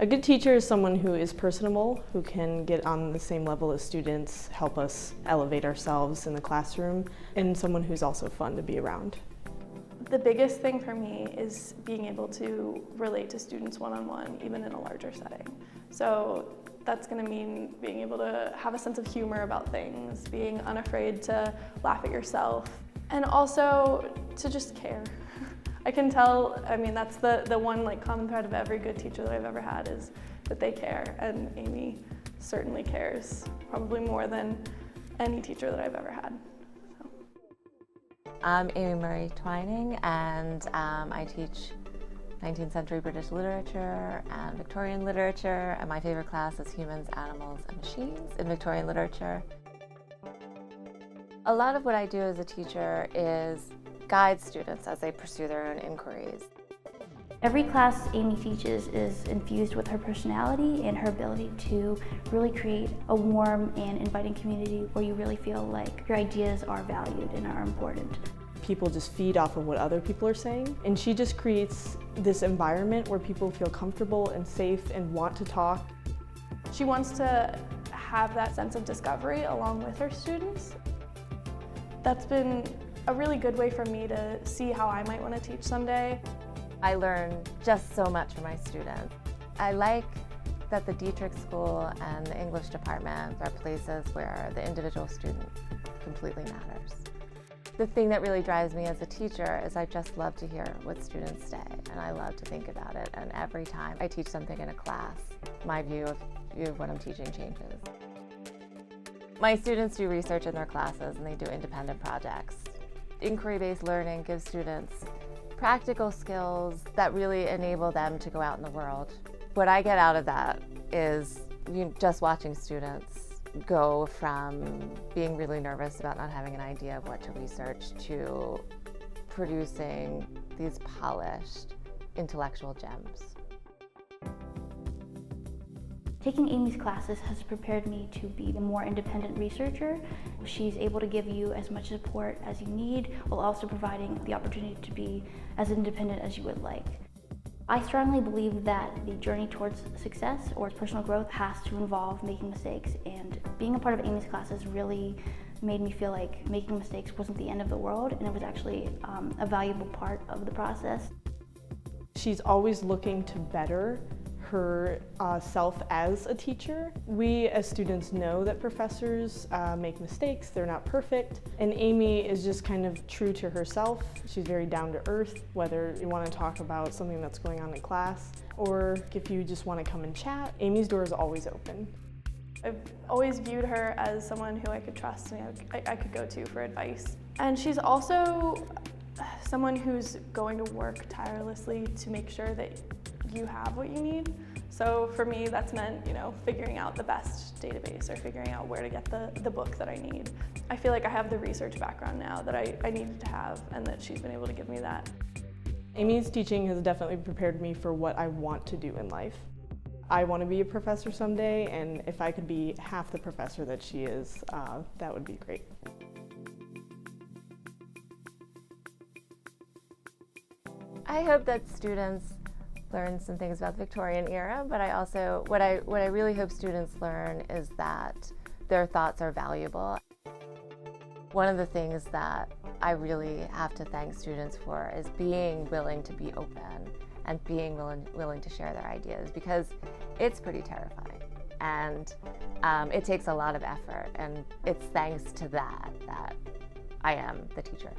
A good teacher is someone who is personable, who can get on the same level as students, help us elevate ourselves in the classroom, and someone who's also fun to be around. The biggest thing for me is being able to relate to students one-on-one, even in a larger setting. So that's going to mean being able to have a sense of humor about things, being unafraid to laugh at yourself, and also to just care. I can tell, I mean, that's the one common thread of every good teacher that I've ever had is that they care, and Amy certainly cares, probably more than any teacher that I've ever had. I'm Amy Murray Twyning, and I teach 19th century British literature and Victorian literature, and my favorite class is Humans, Animals, and Machines in Victorian literature. A lot of what I do as a teacher is guide students as they pursue their own inquiries. Every class Amy teaches is infused with her personality and her ability to really create a warm and inviting community where you really feel like your ideas are valued and are important. People just feed off of what other people are saying, and she just creates this environment where people feel comfortable and safe and want to talk. She wants to have that sense of discovery along with her students. That's been a really good way for me to see how I might want to teach someday. I learn just so much from my students. I like that the Dietrich School and the English department are places where the individual student completely matters. The thing that really drives me as a teacher is I just love to hear what students say, and I love to think about it, and every time I teach something in a class, my view of what I'm teaching changes. My students do research in their classes and they do independent projects. Inquiry-based learning gives students practical skills that really enable them to go out in the world. What I get out of that is just watching students go from being really nervous about not having an idea of what to research to producing these polished intellectual gems. Taking Amy's classes has prepared me to be a more independent researcher. She's able to give you as much support as you need, while also providing the opportunity to be as independent as you would like. I strongly believe that the journey towards success or personal growth has to involve making mistakes, and being a part of Amy's classes really made me feel like making mistakes wasn't the end of the world, and it was actually a valuable part of the process. She's always looking to better herself as a teacher. We as students know that professors make mistakes, they're not perfect, and Amy is just kind of true to herself. She's very down to earth, whether you want to talk about something that's going on in class or if you just want to come and chat, Amy's door is always open. I've always viewed her as someone who I could trust and I could go to for advice. And she's also someone who's going to work tirelessly to make sure that you have what you need. So for me, that's meant, figuring out the best database or figuring out where to get the book that I need. I feel like I have the research background now that I needed to have, and that she's been able to give me that. Amy's teaching has definitely prepared me for what I want to do in life. I want to be a professor someday, and if I could be half the professor that she is, that would be great. I hope that students learn some things about the Victorian era, but I also, what I really hope students learn is that their thoughts are valuable. One of the things that I really have to thank students for is being willing to be open and being willing to share their ideas, because it's pretty terrifying and it takes a lot of effort, and it's thanks to that I am the teacher